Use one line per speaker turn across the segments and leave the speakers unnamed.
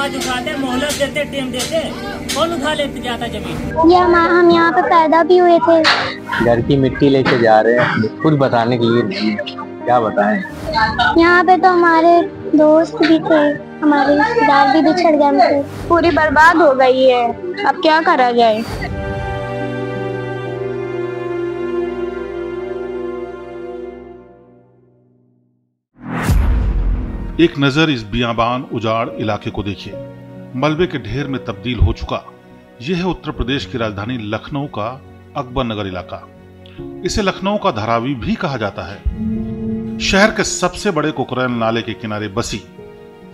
आवाज उठाते, मोहलत देते, टेम देते, कौन उठा लेते जाता जमीन।
हम यहाँ पे पैदा भी हुए थे।
घर की मिट्टी लेके जा रहे हैं, कुछ बताने के लिए नहीं है, क्या बताएं।
यहाँ पे तो हमारे दोस्त भी थे, हमारे रिश्तेदार भी बिछड़ गए हमसे।
पूरी बर्बाद हो गई है, अब क्या करा जाए।
एक नजर इस बियाबान उजाड़ इलाके को देखिए, मलबे के ढेर में तब्दील हो चुका। यह है उत्तर प्रदेश की राजधानी लखनऊ का अकबर नगर इलाका। इसे लखनऊ का धारावी भी कहा जाता है। शहर के सबसे बड़े कुकरैल नाले के किनारे बसी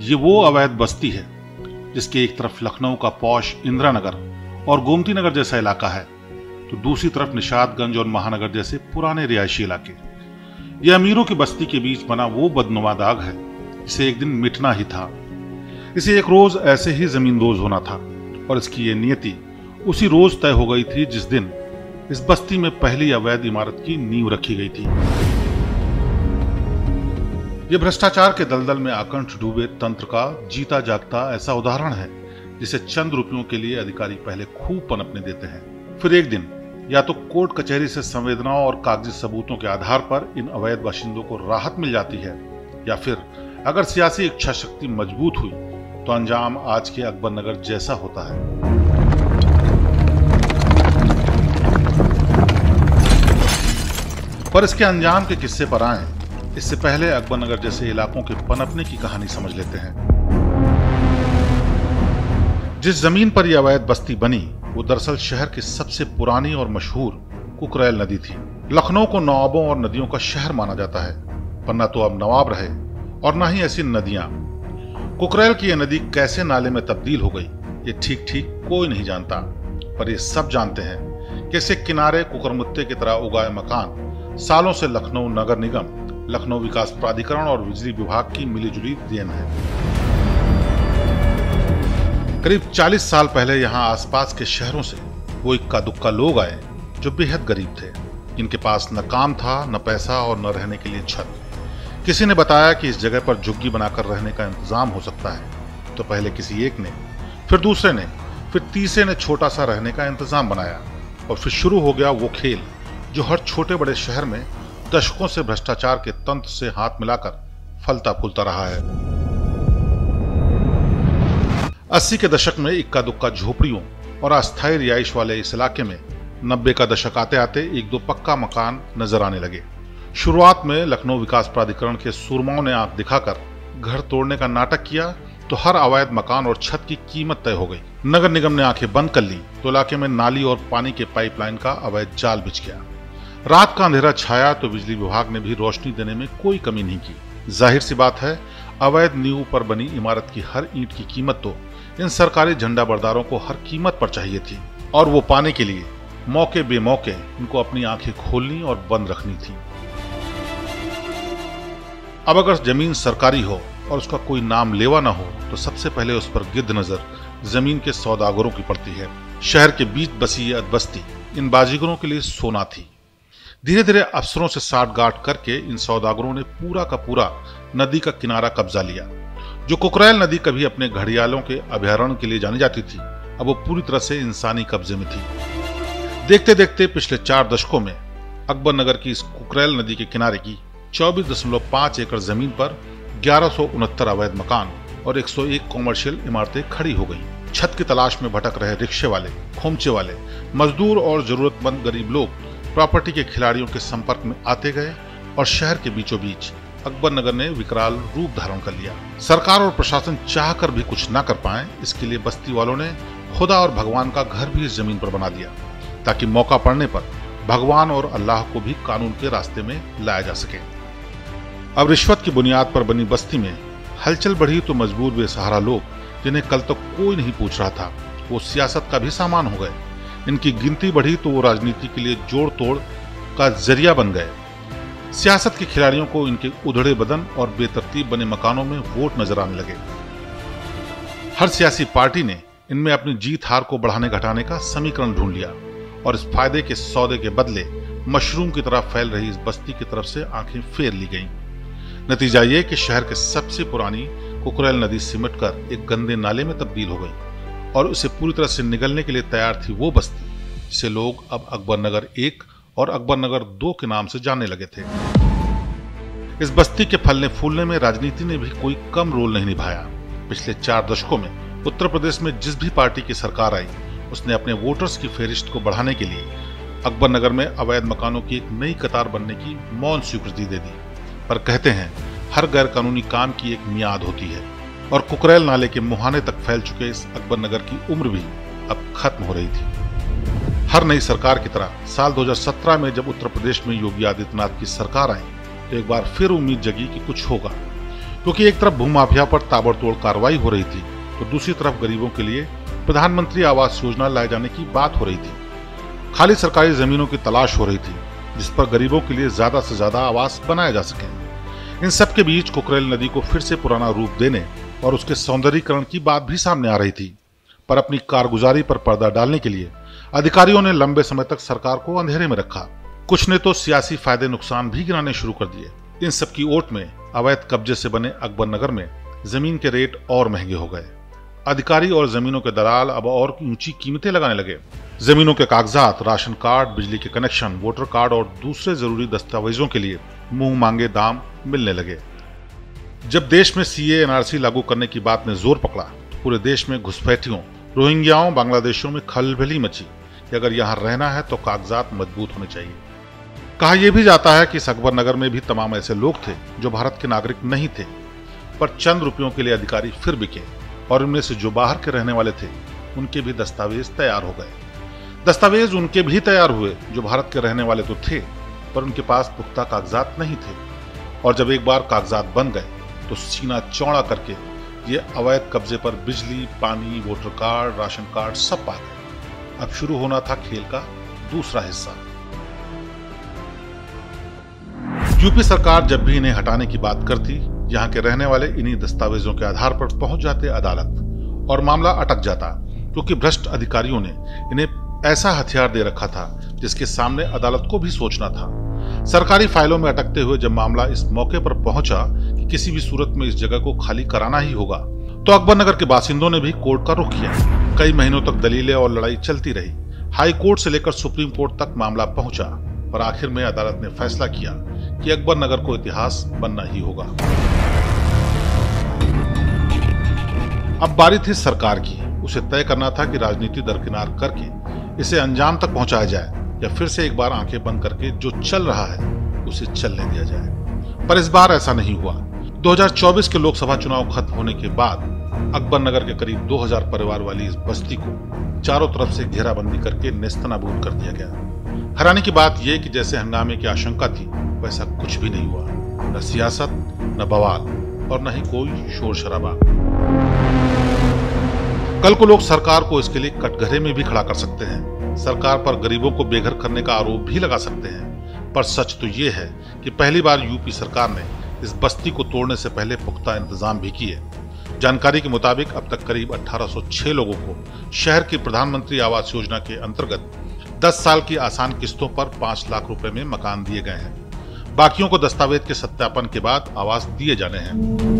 ये वो अवैध बस्ती है जिसके एक तरफ लखनऊ का पौश इंदिरा नगर और गोमती नगर जैसा इलाका है, तो दूसरी तरफ निशादगंज और महानगर जैसे पुराने रिहायशी इलाके। यह अमीरों की बस्ती के बीच बना वो बदनुमा दाग है इसे एक दिन मिटना ही था। इसे एक रोज ऐसे ही जमींदोज होना था और इसकी ये नियति उसी रोज तय हो गई थी जिस दिन इस बस्ती में पहली अवैध इमारत की नींव रखी गई थी। यह भ्रष्टाचार के दलदल में आकंठ डूबे तंत्र का जीता जागता ऐसा उदाहरण है जिसे चंद रुपयों के लिए अधिकारी पहले खूब पनपने देते हैं, फिर एक दिन या तो कोर्ट कचहरी से संवेदनाओं और कागजी सबूतों के आधार पर इन अवैध बाशिंदों को राहत मिल जाती है, या फिर अगर सियासी इच्छा शक्ति मजबूत हुई तो अंजाम आज के अकबर नगर जैसा होता है। पर इसके अंजाम के किस्से पर आए इससे पहले अकबर नगर जैसे इलाकों के पनपने की कहानी समझ लेते हैं। जिस जमीन पर यह अवैध बस्ती बनी वो दरअसल शहर की सबसे पुरानी और मशहूर कुकरैल नदी थी। लखनऊ को नवाबों और नदियों का शहर माना जाता है, पर न तो अब नवाब रहे और न ही ऐसी नदियां। कुकरैल की यह नदी कैसे नाले में तब्दील हो गई ये ठीक ठीक कोई नहीं जानता, पर ये सब जानते हैं कि इसके किनारे कुकरमुत्ते की तरह उगाए मकान सालों से लखनऊ नगर निगम, लखनऊ विकास प्राधिकरण और बिजली विभाग की मिलीजुली देन है। करीब 40 साल पहले यहाँ आसपास के शहरों से वो इक्का दुक्का लोग आए जो बेहद गरीब थे, जिनके पास न काम था, न पैसा और न रहने के लिए छत। किसी ने बताया कि इस जगह पर झुग्गी बनाकर रहने का इंतजाम हो सकता है, तो पहले किसी एक ने, फिर दूसरे ने, फिर तीसरे ने छोटा सा रहने का इंतजाम बनाया और फिर शुरू हो गया वो खेल जो हर छोटे बड़े शहर में दशकों से भ्रष्टाचार के तंत्र से हाथ मिलाकर फलता फूलता रहा है। 80 के दशक में इक्का दुक्का झोपड़ियों और अस्थायी रिहाइश वाले इस इलाके में 90 का दशक आते आते एक दो पक्का मकान नजर आने लगे। शुरुआत में लखनऊ विकास प्राधिकरण के सुरमाओं ने आंख दिखाकर घर तोड़ने का नाटक किया तो हर अवैध मकान और छत की कीमत तय हो गई। नगर निगम ने आंखें बंद कर ली तो इलाके में नाली और पानी के पाइपलाइन का अवैध जाल बिछ गया। रात का अंधेरा छाया तो बिजली विभाग ने भी रोशनी देने में कोई कमी नहीं की। जाहिर सी बात है, अवैध नींव पर बनी इमारत की हर ईंट की कीमत तो इन सरकारी झंडा बरदारों को हर कीमत पर चाहिए थी, और वो पाने के लिए मौके बेमौके इनको अपनी आंखें खोलनी और बंद रखनी थी। अब अगर जमीन सरकारी हो और उसका कोई नाम लेवा ना हो तो सबसे पहले उस पर गिद्ध नजर जमीन के सौदागरों की पड़ती है। शहर के बीच बसी यह बस्ती इन बाजीगरों के लिए सोना थी। धीरे धीरे अफसरों से साठगांठ करके इन सौदागरों ने पूरा का पूरा नदी का किनारा कब्जा लिया। जो कुकरैल नदी कभी अपने घड़ियालों के अभयारण्य के लिए जानी जाती थी, अब वो पूरी तरह से इंसानी कब्जे में थी। देखते देखते पिछले 4 दशकों में अकबर नगर की इस कुकरैल नदी के किनारे की 24.5 एकड़ जमीन पर 1169 अवैध मकान और 101 कॉमर्शियल इमारतें खड़ी हो गईं। छत की तलाश में भटक रहे रिक्शे वाले, खोमचे वाले, मजदूर और जरूरतमंद गरीब लोग प्रॉपर्टी के खिलाड़ियों के संपर्क में आते गए और शहर के बीचों बीच अकबर नगर ने विकराल रूप धारण कर लिया। सरकार और प्रशासन चाहकर भी कुछ न कर पाए, इसके लिए बस्ती वालों ने खुदा और भगवान का घर भी इस जमीन पर बना दिया ताकि मौका पड़ने पर भगवान और अल्लाह को भी कानून के रास्ते में लाया जा सके। अब रिश्वत की बुनियाद पर बनी बस्ती में हलचल बढ़ी तो मजबूर बेसहारा लोग जिन्हें कल तक कोई नहीं पूछ रहा था, वो सियासत का भी सामान हो गए। इनकी गिनती बढ़ी तो वो राजनीति के लिए जोड़ तोड़ का जरिया बन गए। सियासत के खिलाड़ियों को इनके उधड़े बदन और बेतरतीब बने मकानों में वोट नजर आने लगे। हर सियासी पार्टी ने इनमें अपनी जीत हार को बढ़ाने घटाने का समीकरण ढूंढ लिया और इस फायदे के सौदे के बदले मशरूम की तरह फैल रही इस बस्ती की तरफ से आंखें फेर ली गईं। नतीजा ये कि शहर के सबसे पुरानी कुकरेल नदी सिमटकर एक गंदे नाले में तब्दील हो गई और उसे पूरी तरह से निगलने के लिए तैयार थी वो बस्ती जिसे लोग अब अकबर नगर 1 और अकबर नगर 2 के नाम से जानने लगे थे। इस बस्ती के फलने फूलने में राजनीति ने भी कोई कम रोल नहीं निभाया। पिछले 4 दशकों में उत्तर प्रदेश में जिस भी पार्टी की सरकार आई उसने अपने वोटर्स की फेरिस्त को बढ़ाने के लिए अकबर नगर में अवैध मकानों की एक नई कतार बनने की मौन स्वीकृति दे दी। पर कहते हैं हर गैर कानूनी काम की एक मियाद होती है और कुकरेल नाले के मुहाने तक फैल चुके इस अकबर नगर की उम्र भी अब खत्म हो रही थी। हर नई सरकार की तरह साल 2017 में जब उत्तर प्रदेश में योगी आदित्यनाथ की सरकार आई तो एक बार फिर उम्मीद जगी कि कुछ होगा, क्योंकि एक तरफ भूमाफिया पर ताबड़तोड़ कार्रवाई हो रही थी तो दूसरी तरफ गरीबों के लिए प्रधानमंत्री आवास योजना लाए जाने की बात हो रही थी। खाली सरकारी जमीनों की तलाश हो रही थी जिस पर गरीबों के लिए ज्यादा से ज्यादा आवास बनाया जा सके। इन सब के बीच कुकरेल नदी को फिर से पुराना रूप देने और उसके सौंदर्यीकरण की बात भी सामने आ रही थी, पर अपनी कारगुजारी पर पर्दा डालने के लिए अधिकारियों ने लंबे समय तक सरकार को अंधेरे में रखा। कुछ ने तो सियासी फायदे नुकसान भी गिनाने शुरू कर दिए। इन सब की ओट में अवैध कब्जे से बने अकबर नगर में जमीन के रेट और महंगे हो गए। अधिकारी और जमीनों के दलाल अब और ऊंची कीमतें लगाने लगे। जमीनों के कागजात, राशन कार्ड, बिजली के कनेक्शन, वोटर कार्ड और दूसरे जरूरी दस्तावेजों के लिए मुंह मांगे दाम मिलने लगे। जब देश में सीए एनआरसी लागू करने की बात ने जोर पकड़ा तो पूरे देश में घुसपैठियों, रोहिंग्याओं, बांग्लादेशियों में खलबली मची कि अगर यहाँ रहना है तो कागजात मजबूत होने चाहिए। कहा यह भी जाता है कि इस अकबर नगर में भी तमाम ऐसे लोग थे जो भारत के नागरिक नहीं थे, पर चंद रुपयों के लिए अधिकारी फिर बिके और उनमें से जो बाहर के रहने वाले थे उनके भी दस्तावेज तैयार हो गए। दस्तावेज उनके भी तैयार हुए जो भारत के रहने वाले तो थे पर उनके पास पुख्ता कागजात नहीं थे, और जब एक बार कागजात बन गए तो सीना चौड़ा करके ये अवैध कब्जे पर बिजली, पानी, वोटर कार्ड, राशन कार्ड सब पा गए। अब शुरू होना था खेल का दूसरा हिस्सा। यूपी सरकार जब भी इन्हें हटाने की बात करती, यहाँ के रहने वाले इन्हीं दस्तावेजों के आधार पर पहुंच जाते अदालत और मामला अटक जाता, क्योंकि भ्रष्ट अधिकारियों ने इन्हें ऐसा हथियार दे रखा था जिसके सामने अदालत को भी सोचना था। सरकारी फाइलों में अटकते हुए जब मामला इस मौके पर पहुंचा कि किसी भी सूरत में इस जगह को खाली कराना ही होगा, तो अकबर नगर के बासिंदों ने भी कोर्ट का रुख किया। कई महीनों तक दलीलें और लड़ाई चलती रही। हाई कोर्ट से लेकर सुप्रीम कोर्ट तक मामला पहुंचा, पर आखिर में अदालत ने फैसला किया कि अकबर नगर को इतिहास बनना ही होगा। अब बारी थी सरकार की। उसे तय करना था कि राजनीति दरकिनार करके इसे अंजाम तक पहुंचाया जाए या फिर से एक बार आंखें बंद करके जो चल रहा है उसे चलने दिया जाए। पर इस बार ऐसा नहीं हुआ। 2024 के लोकसभा चुनाव खत्म होने के बाद अकबर नगर के करीब 2000 परिवार वाली इस बस्ती को चारों तरफ से घेराबंदी करके नेस्तनाबूद कर दिया गया। हैरानी की बात यह कि जैसे हंगामे की आशंका थी वैसा कुछ भी नहीं हुआ। न सियासत, न बवाल और न ही कोई शोर शराबा। कल को लोग सरकार को इसके लिए कटघरे में भी खड़ा कर सकते हैं। सरकार पर गरीबों को बेघर करने का आरोप भी लगा सकते हैं। पर सच तो ये है कि पहली बार यूपी सरकार ने इस बस्ती को तोड़ने से पहले पुख्ता इंतजाम भी किए। जानकारी के मुताबिक अब तक करीब 1806 लोगों को शहर की प्रधानमंत्री आवास योजना के अंतर्गत 10 साल की आसान किस्तों पर 5 लाख रुपए में मकान दिए गए हैं। बाकियों को दस्तावेज के सत्यापन के बाद आवास दिए जाने हैं।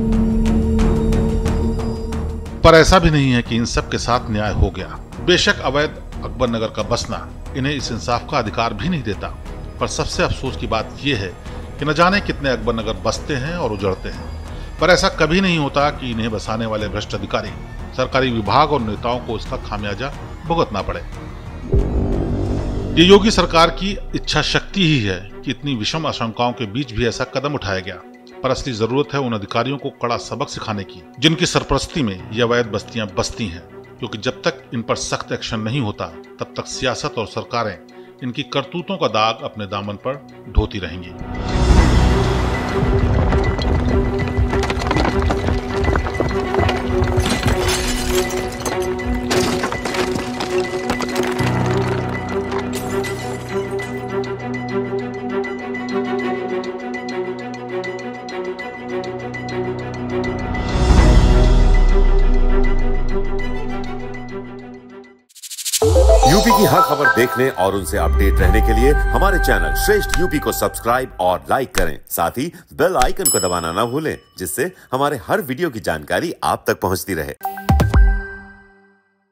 पर ऐसा भी नहीं है कि इन सब के साथ न्याय हो गया। बेशक अवैध अकबर नगर का बसना इन्हें इस इंसाफ का अधिकार भी नहीं देता, पर सबसे अफसोस की बात यह है कि न जाने कितने अकबर नगर बसते हैं और उजड़ते हैं। पर ऐसा कभी नहीं होता कि इन्हें बसाने वाले भ्रष्ट अधिकारी, सरकारी विभाग और नेताओं को इसका खामियाजा भुगतना पड़े। ये योगी सरकार की इच्छा शक्ति ही है कि इतनी विषम आशंकाओं के बीच भी ऐसा कदम उठाया गया। पर असली जरूरत है उन अधिकारियों को कड़ा सबक सिखाने की जिनकी सरपरस्ती में ये अवैध बस्तियां बसती हैं, क्योंकि जब तक इन पर सख्त एक्शन नहीं होता तब तक सियासत और सरकारें इनकी करतूतों का दाग अपने दामन पर ढोती रहेंगी।
यूपी की हर खबर देखने और उनसे अपडेट रहने के लिए हमारे चैनल श्रेष्ठ यूपी को सब्सक्राइब और लाइक करें। साथ ही बेल आइकन को दबाना ना भूलें, जिससे हमारे हर वीडियो की जानकारी आप तक पहुंचती रहे।